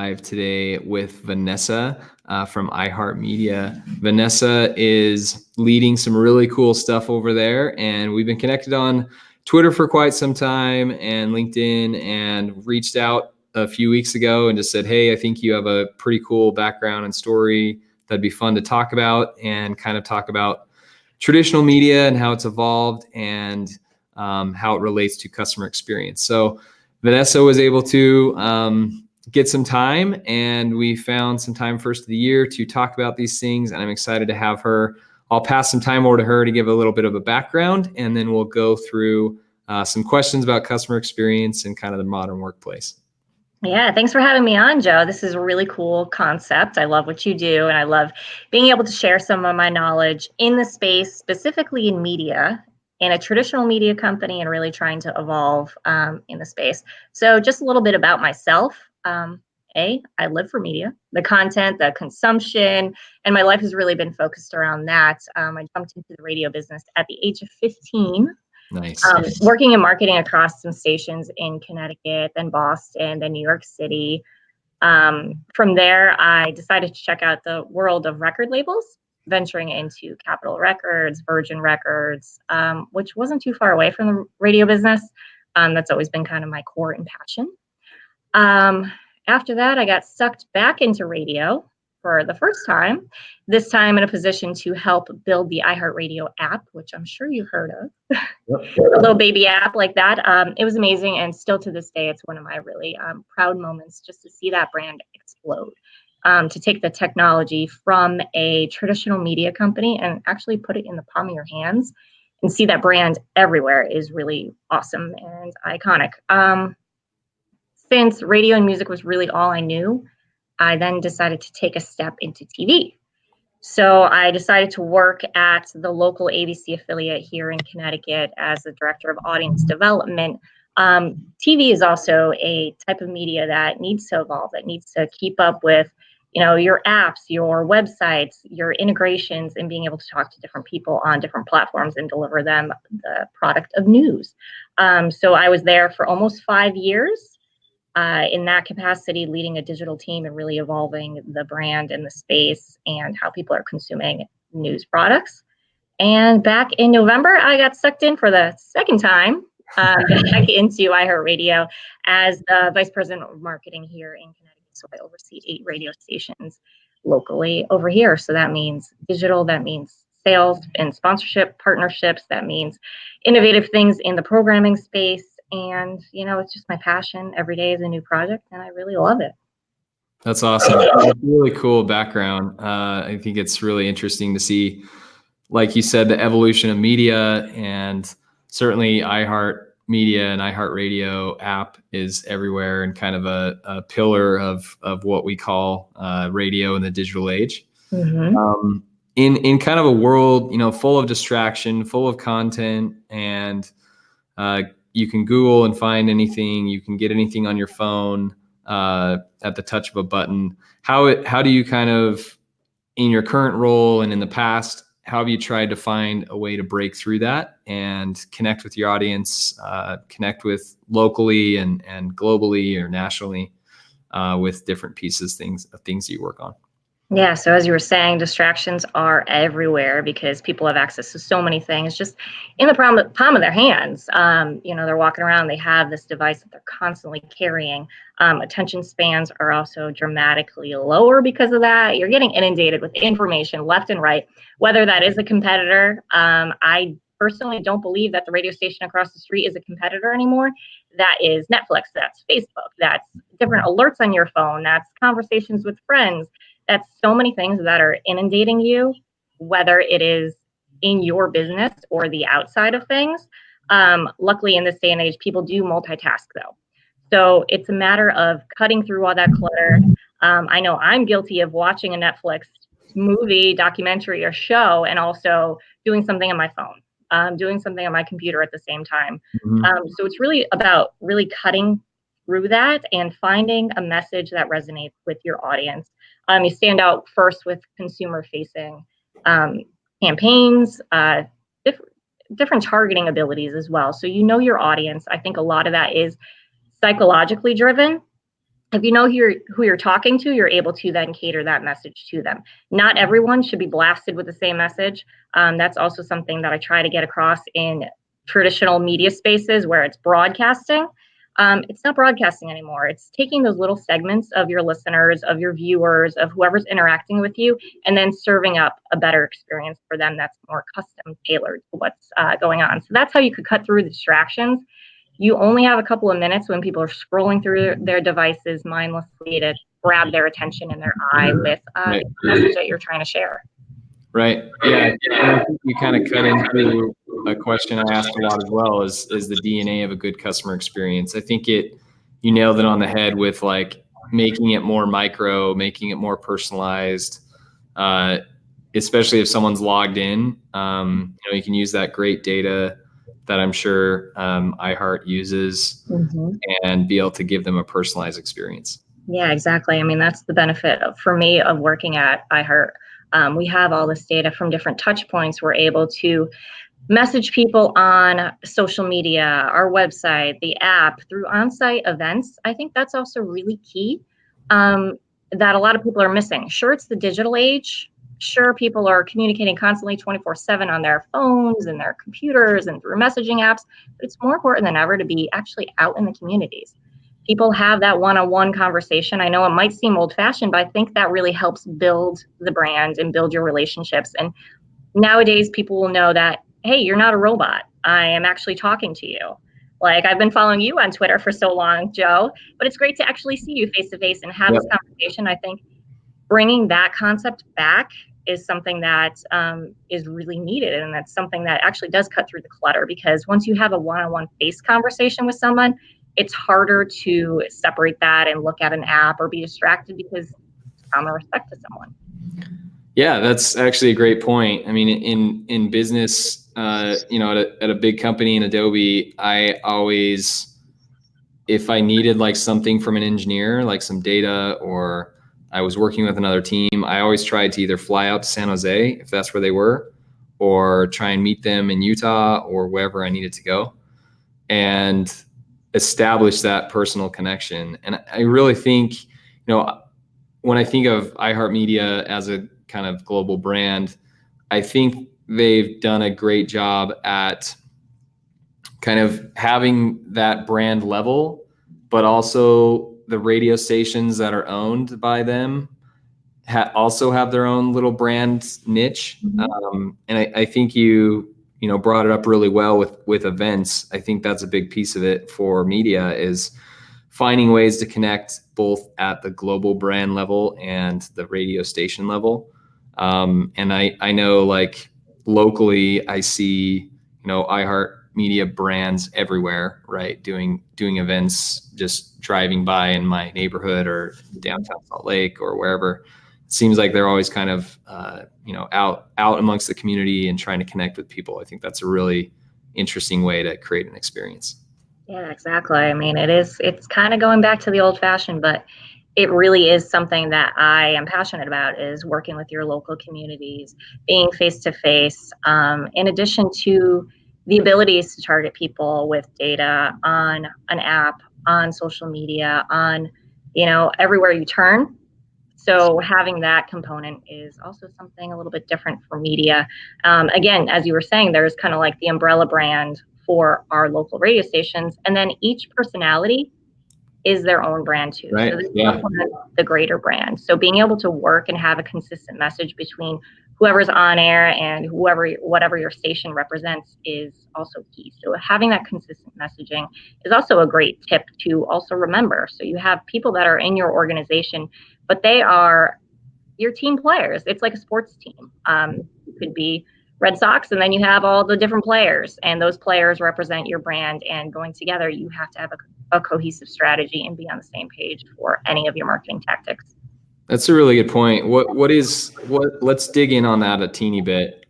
live today with Vanessa from iHeartMedia. Vanessa is leading some really cool stuff over there, and we've been connected on Twitter for quite some time and LinkedIn, and reached out a few weeks ago and just said, hey, I think you have a pretty cool background and story that'd be fun to talk about, and kind of talk about traditional media and how it's evolved, and how it relates to customer experience. So Vanessa was able to get some time, and we found some time first of the year to talk about these things, and I'm excited to have her. I'll pass some time over to her to give a little bit of a background, and then we'll go through some questions about customer experience and kind of the modern workplace. Yeah, thanks for having me on, Joe. This is a really cool concept. I love what you do, and I love being able to share some of my knowledge in the space, specifically in media, in a traditional media company, and really trying to evolve in the space. So just a little bit about myself. I live for media, the content, the consumption, and my life has really been focused around that. I jumped into the radio business at the age of 15. Nice. Working in marketing across some stations in Connecticut, then Boston, then New York City. From there, I decided to check out the world of record labels, venturing into Capitol Records, Virgin Records, which wasn't too far away from the radio business. That's always been kind of my core and passion. After that, I got sucked back into radio for the first time, this time in a position to help build the iHeartRadio app, which I'm sure you've heard of. Yep. A little baby app like that. It was amazing, and still to this day, it's one of my really proud moments just to see that brand explode. To take the technology from a traditional media company and actually put it in the palm of your hands and see that brand everywhere is really awesome and iconic. Since radio and music was really all I knew, I then decided to take a step into TV. So I decided to work at the local ABC affiliate here in Connecticut as the director of audience development. TV is also a type of media that needs to evolve, that needs to keep up with, your apps, your websites, your integrations, and being able to talk to different people on different platforms and deliver them the product of news. So I was there for almost 5 years. In that capacity, leading a digital team and really evolving the brand and the space and how people are consuming news products. And back in November, I got sucked in for the second time back into iHeartRadio as the vice president of marketing here in Connecticut. So I oversee 8 radio stations locally over here. So that means digital, that means sales and sponsorship partnerships, that means innovative things in the programming space. And, it's just my passion. Every day is a new project, and I really love it. That's awesome. Really cool background. I think it's really interesting to see, like you said, the evolution of media, and certainly iHeartMedia and iHeartRadio app is everywhere and kind of a pillar of what we call radio in the digital age. Mm-hmm. In kind of a world, full of distraction, full of content, and you can Google and find anything. You can get anything on your phone at the touch of a button. How do you kind of, in your current role and in the past, how have you tried to find a way to break through that and connect with your audience, connect with locally and globally or nationally with different pieces, things you work on? Yeah, so as you were saying, distractions are everywhere because people have access to so many things just in the palm of their hands. They're walking around, they have this device that they're constantly carrying. Attention spans are also dramatically lower because of that. You're getting inundated with information left and right, whether that is a competitor. I personally don't believe that the radio station across the street is a competitor anymore. That is Netflix, that's Facebook, that's different alerts on your phone, that's conversations with friends. That's so many things that are inundating you, whether it is in your business or the outside of things. Luckily, in this day and age, people do multitask, though. So it's a matter of cutting through all that clutter. I know I'm guilty of watching a Netflix movie, documentary, or show, and also doing something on my phone, doing something on my computer at the same time. Mm-hmm. So it's really about really cutting through that and finding a message that resonates with your audience. You stand out first with consumer-facing campaigns, different targeting abilities as well. So your audience. I think a lot of that is psychologically driven. if you know who you're talking to, you're able to then cater that message to them. Not everyone should be blasted with the same message. That's also something that I try to get across in traditional media spaces where it's broadcasting. It's not broadcasting anymore. It's taking those little segments of your listeners, of your viewers, of whoever's interacting with you, and then serving up a better experience for them that's more custom tailored to what's going on. So that's how you could cut through the distractions. You only have a couple of minutes when people are scrolling through their devices mindlessly to grab their attention and their eye with Right. the message that you're trying to share. Right. Yeah. I think you kind of cut into a question I ask a lot as well is the DNA of a good customer experience. I think you nailed it on the head with like making it more micro, making it more personalized, especially if someone's logged in. You can use that great data that I'm sure iHeart uses and be able to give them a personalized experience. Yeah, exactly. I mean, that's the benefit for me of working at iHeart. We have all this data from different touch points. We're able to message people on social media, our website, the app, through on-site events. I think that's also really key that a lot of people are missing. Sure, it's the digital age. Sure, people are communicating constantly 24/7 on their phones and their computers and through messaging apps, but it's more important than ever to be actually out in the communities. People have that one-on-one conversation. I know it might seem old-fashioned, but I think that really helps build the brand and build your relationships. And nowadays, people will know that, hey, you're not a robot. I am actually talking to you. Like, I've been following you on Twitter for so long, Joe, but it's great to actually see you face to face and have this conversation. I think bringing that concept back is something that is really needed. And that's something that actually does cut through the clutter, because once you have a one-on-one face conversation with someone, it's harder to separate that and look at an app or be distracted because it's common respect to someone. Yeah, that's actually a great point. I mean, in business, at a big company in Adobe, I always, if I needed like something from an engineer, like some data, or I was working with another team, I always tried to either fly out to San Jose if that's where they were, or try and meet them in Utah or wherever I needed to go, and establish that personal connection. And I really think, when I think of iHeartMedia as a kind of global brand, I think they've done a great job at kind of having that brand level, but also the radio stations that are owned by them also have their own little brand niche. And I think you brought it up really well with events. I think that's a big piece of it for media, is finding ways to connect both at the global brand level and the radio station level. And I know, like, locally, I see, iHeartMedia brands everywhere, right? Doing events, just driving by in my neighborhood or downtown Salt Lake or wherever. It seems like they're always kind of, out amongst the community and trying to connect with people. I think that's a really interesting way to create an experience. Yeah, exactly. I mean, it's kind of going back to the old fashioned, but it really is something that I am passionate about, is working with your local communities, being face to face, in addition to the abilities to target people with data on an app, on social media, on, everywhere you turn. So having that component is also something a little bit different for media. Again, as you were saying, there's kind of like the umbrella brand for our local radio stations, and then each personality is their own brand too. Right. So they Yeah. complement the greater brand. So being able to work and have a consistent message between whoever's on air and whatever your station represents is also key. So having that consistent messaging is also a great tip to also remember. So you have people that are in your organization, but they are your team players. It's like a sports team. It could be Red Sox, and then you have all the different players, and those players represent your brand. And going together, you have to have a cohesive strategy and be on the same page for any of your marketing tactics. That's a really good point. Let's dig in on that a teeny bit.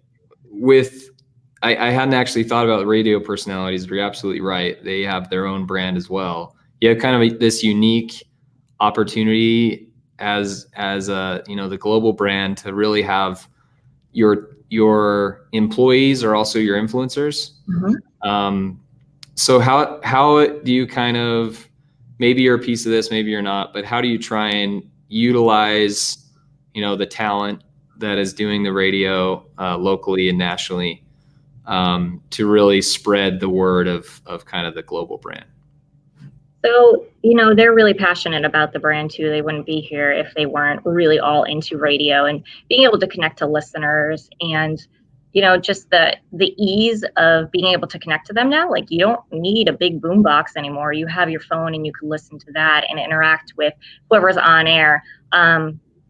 I hadn't actually thought about radio personalities, but you're absolutely right. They have their own brand as well. You have kind of this unique opportunity as the global brand to really have your employees are also your influencers. So how do you kind of maybe you're a piece of this, maybe you're not, but how do you try and utilize, the talent that is doing the radio locally and nationally to really spread the word of kind of the global brand? So, they're really passionate about the brand too. They wouldn't be here if they weren't really all into radio and being able to connect to listeners and, just the ease of being able to connect to them now. Like, you don't need a big boom box anymore. You have your phone and you can listen to that and interact with whoever's on air.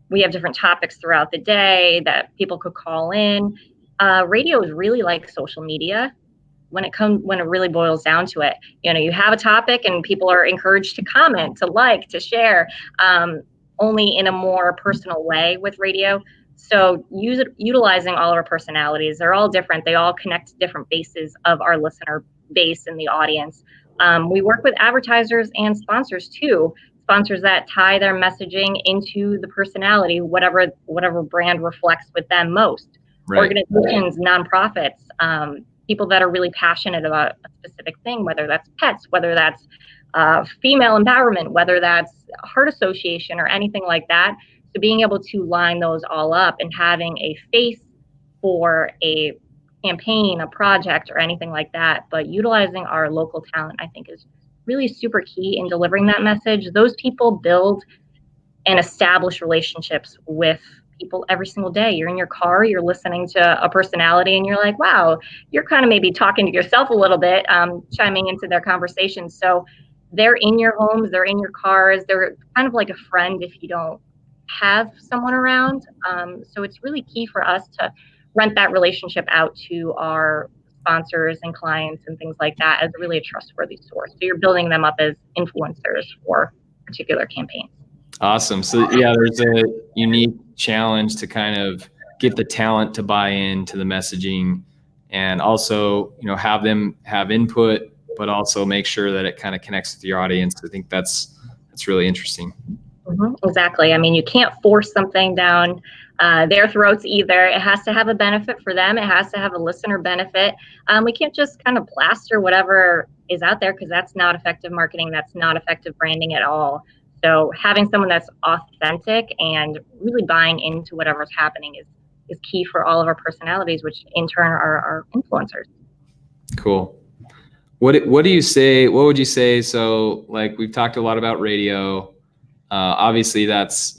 We have different topics throughout the day that people could call in. Radio is really like social media when it really boils down to it. You have a topic and people are encouraged to comment, to like, to share, only in a more personal way with radio. So utilizing all of our personalities, they're all different. They all connect to different bases of our listener base in the audience. We work with advertisers and sponsors too. Sponsors that tie their messaging into the personality, whatever brand reflects with them most. Right. Organizations, nonprofits, people that are really passionate about a specific thing, whether that's pets, whether that's female empowerment, whether that's heart association or anything like that. So being able to line those all up and having a face for a campaign, a project, or anything like that, but utilizing our local talent, I think, is really super key in delivering that message. Those people build and establish relationships with people every single day. You're in your car, you're listening to a personality, and you're like, wow, you're kind of maybe talking to yourself a little bit, chiming into their conversation. So they're in your homes, they're in your cars, they're kind of like a friend if you don't have someone around. So it's really key for us to rent that relationship out to our sponsors and clients and things like that as really a trustworthy source. So you're building them up as influencers for particular campaigns. Awesome. So yeah, there's a unique challenge to kind of get the talent to buy into the messaging and also, have them have input, but also make sure that it kind of connects with your audience. I think that's really interesting. Mm-hmm, exactly. I mean, you can't force something down their throats either. It has to have a benefit for them. It has to have a listener benefit. We can't just kind of plaster whatever is out there because that's not effective marketing. That's not effective branding at all. So having someone that's authentic and really buying into whatever's happening is key for all of our personalities, which in turn are our influencers. Cool. What do you say? What would you say? So like we've talked a lot about radio. Obviously that's,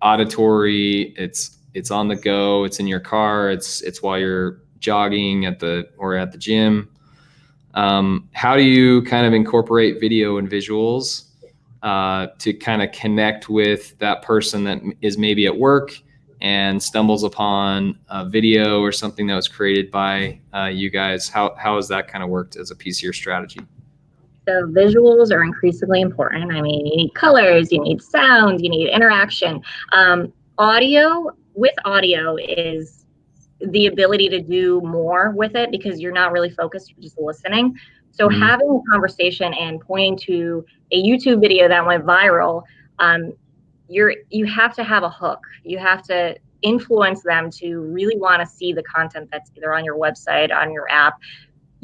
auditory. It's on the go. It's in your car. It's while you're jogging at the gym. How do you kind of incorporate video and visuals to kind of connect with that person that is maybe at work and stumbles upon a video or something that was created by you guys? How has that kind of worked as a piece of your strategy? So visuals are increasingly important. I mean, you need colors, you need sound, you need interaction. Audio is the ability to do more with it because you're not really focused, you're just listening. So having a conversation and pointing to a YouTube video that went viral, you have to have a hook. You have to influence them to really want to see the content that's either on your website, on your app.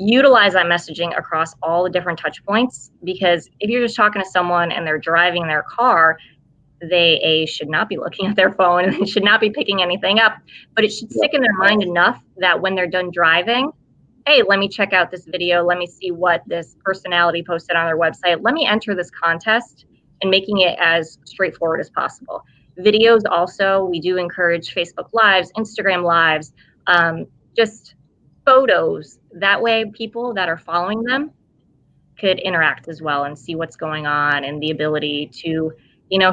Utilize that messaging across all the different touch points, because if you're just talking to someone and they're driving their car, they should not be looking at their phone and they should not be picking anything up, but it should stick in their mind enough that when they're done driving, hey, let me check out this video. Let me see what this personality posted on their website. Let me enter this contest, and making it as straightforward as possible. Videos also, we do encourage Facebook Lives, Instagram Lives, just photos. That way people that are following them could interact as well and see what's going on, and the ability to,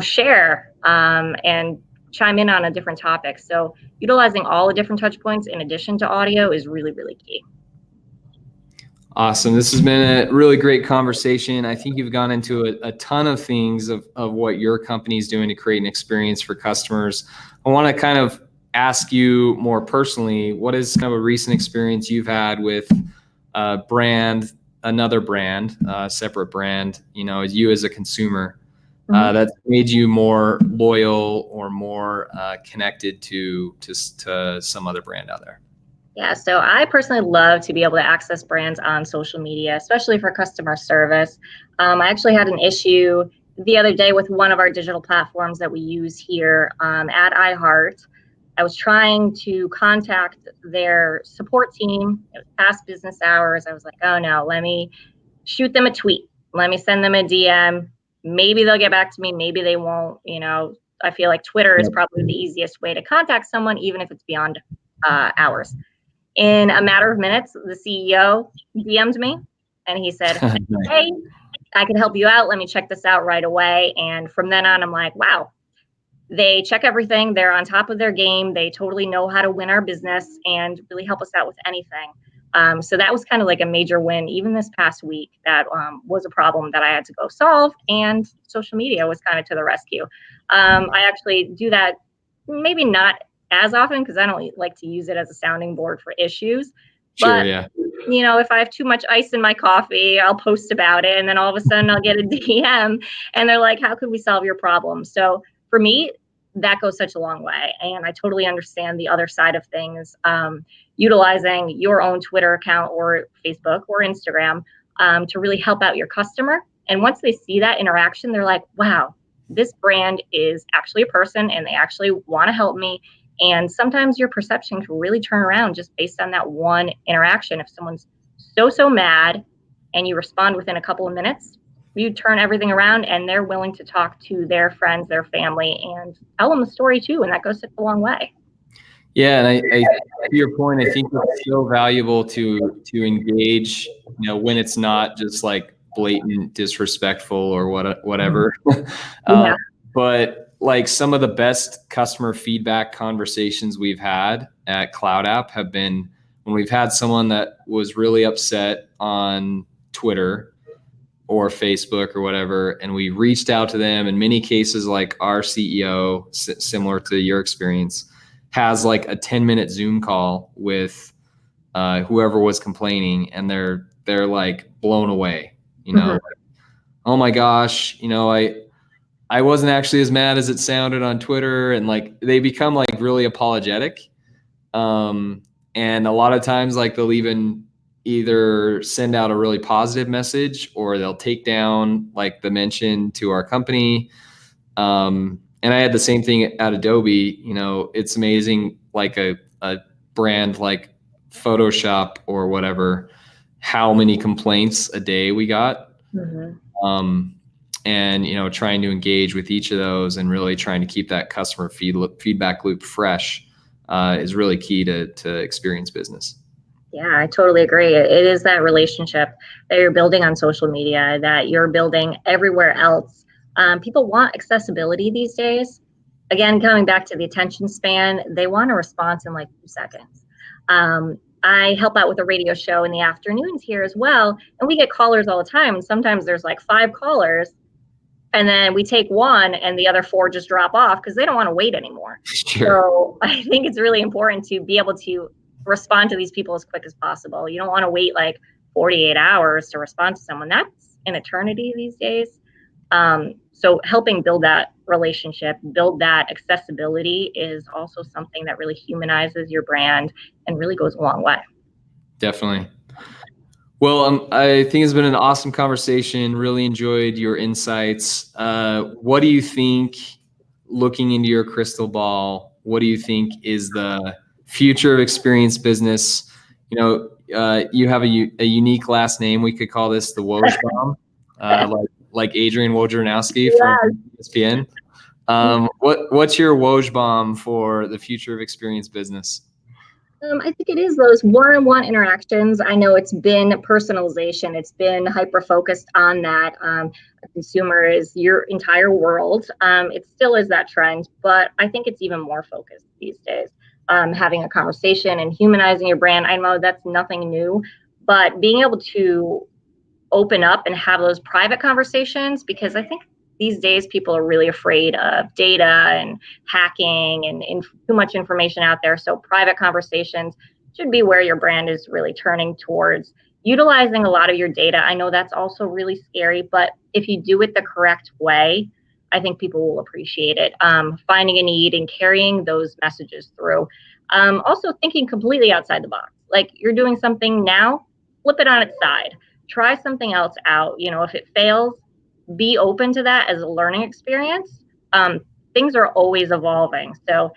share and chime in on a different topic. So utilizing all the different touch points in addition to audio is really, really key. Awesome. This has been a really great conversation. I think you've gone into a ton of things of what your company is doing to create an experience for customers. I want to kind of ask you more personally, what is kind of a recent experience you've had with another brand, separate brand, you as a consumer, that's made you more loyal or more connected to some other brand out there? Yeah, so I personally love to be able to access brands on social media, especially for customer service. I actually had an issue the other day with one of our digital platforms that we use here at iHeart. I was trying to contact their support team. It was past business hours. I was like, oh no, let me shoot them a tweet. Let me send them a DM. Maybe they'll get back to me. Maybe they won't. I feel like Twitter is Yep. probably the easiest way to contact someone, even if it's beyond hours. In a matter of minutes, the CEO DM'd me and he said, Nice. hey, I can help you out. Let me check this out right away. And from then on, I'm like, wow, they check everything. They're on top of their game. They totally know how to win our business and really help us out with anything. So that was kind of like a major win, even this past week. That was a problem that I had to go solve, and social media was kind of to the rescue. I actually do that maybe not as often because I don't like to use it as a sounding board for issues. Sure. But Yeah. if I have too much ice in my coffee, I'll post about it, and then all of a sudden I'll get a DM, and they're like, "How could we solve your problem?" So for me, that goes such a long way, and I totally understand the other side of things. Utilizing your own Twitter account or Facebook or Instagram to really help out your customer, and once they see that interaction, they're like, "Wow, this brand is actually a person, and they actually want to help me." And sometimes your perception can really turn around just based on that one interaction. If someone's so mad and you respond within a couple of minutes, you turn everything around and they're willing to talk to their friends, their family, and tell them the story too. And that goes such a long way. Yeah, and I to your point, I think it's so valuable to engage, when it's not just like blatant disrespectful or whatever. Yeah. But like some of the best customer feedback conversations we've had at Cloud App have been when we've had someone that was really upset on Twitter or Facebook or whatever, and we reached out to them. In many cases, like our CEO, similar to your experience, has like a 10-minute Zoom call with whoever was complaining, and they're like blown away. Mhm. Oh my gosh, I wasn't actually as mad as it sounded on Twitter, and like they become like really apologetic. And a lot of times, like they'll even either send out a really positive message or they'll take down like the mention to our company. And I had the same thing at Adobe. It's amazing, like a brand like Photoshop or whatever, how many complaints a day we got. Mhm. Um, and trying to engage with each of those and really trying to keep that customer feedback loop fresh is really key to experience business. Yeah, I totally agree. It is that relationship that you're building on social media that you're building everywhere else. People want accessibility these days. Again, coming back to the attention span, they want a response in like 2 seconds. I help out with a radio show in the afternoons here as well, and we get callers all the time. And sometimes there's like 5 callers, and then we take one and the other 4 just drop off because they don't want to wait anymore. Sure. So I think it's really important to be able to respond to these people as quick as possible. You don't want to wait like 48 hours to respond to someone. That's an eternity these days. So helping build that relationship, build that accessibility is also something that really humanizes your brand and really goes a long way. Definitely. Well, I think it's been an awesome conversation. Really enjoyed your insights. What do you think, looking into your crystal ball, what do you think is the future of experience business? You have a unique last name. We could call this the Woj Bomb, like Adrian Wojnarowski from ESPN. What's your Woj Bomb for the future of experience business? I think it is those one-on-one interactions. I know it's been personalization. It's been hyper-focused on that. A consumer is your entire world. It still is that trend, but I think it's even more focused these days. Having a conversation and humanizing your brand. I know that's nothing new, but being able to open up and have those private conversations, because I think these days people are really afraid of data and hacking and too much information out there. So private conversations should be where your brand is really turning towards utilizing a lot of your data. I know that's also really scary, but if you do it the correct way, I think people will appreciate it. Finding a need and carrying those messages through. Also thinking completely outside the box. Like you're doing something now, flip it on its side. Try something else out. If it fails, be open to that as a learning experience. Things are always evolving. So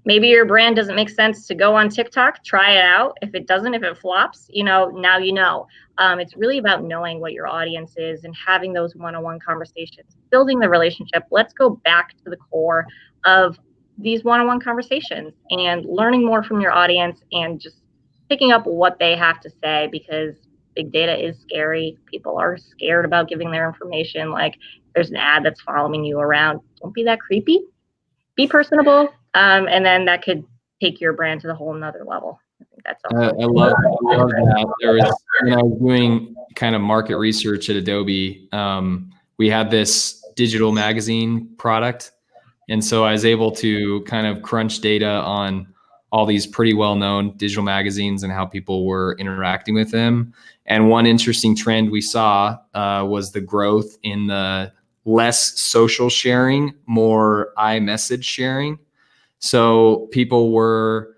maybe your brand doesn't make sense to go on TikTok, try it out. If it doesn't, if it flops, now you know. It's really about knowing what your audience is and having those one-on-one conversations, building the relationship. Let's go back to the core of these one-on-one conversations and learning more from your audience and just picking up what they have to say, because big data is scary. People are scared about giving their information. Like there's an ad that's following you around. Don't be that creepy. Be personable. And then that could take your brand to the whole nother level. I think that's awesome. I love that. When I was doing kind of market research at Adobe, we had this digital magazine product. And so I was able to kind of crunch data on all these pretty well-known digital magazines and how people were interacting with them. And one interesting trend we saw was the growth in the less social sharing, more iMessage sharing. So people were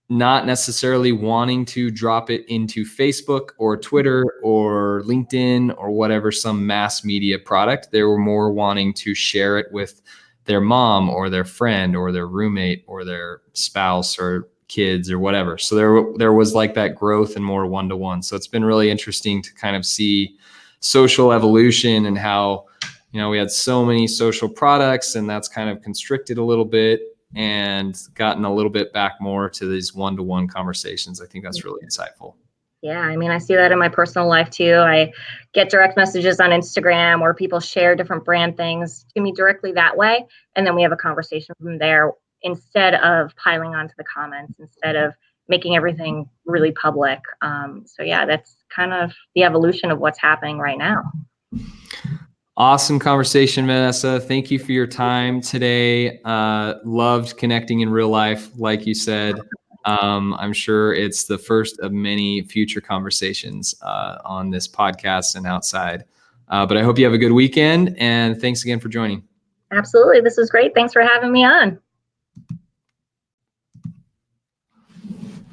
not necessarily wanting to drop it into Facebook or Twitter or LinkedIn or whatever, some mass media product. They were more wanting to share it with their mom or their friend or their roommate or their spouse or kids or whatever. So there was like that growth and more one-to-one. So it's been really interesting to kind of see social evolution and how, we had so many social products and that's kind of constricted a little bit and gotten a little bit back more to these one-to-one conversations. I think that's really insightful. Yeah, I mean, I see that in my personal life too. I get direct messages on Instagram where people share different brand things to me directly that way. And then we have a conversation from there instead of piling onto the comments, instead of making everything really public. So yeah, that's kind of the evolution of what's happening right now. Awesome conversation, Vanessa. Thank you for your time today. Loved connecting in real life, like you said. I'm sure it's the first of many future conversations on this podcast and outside. But I hope you have a good weekend, and thanks again for joining. Absolutely. This was great. Thanks for having me on.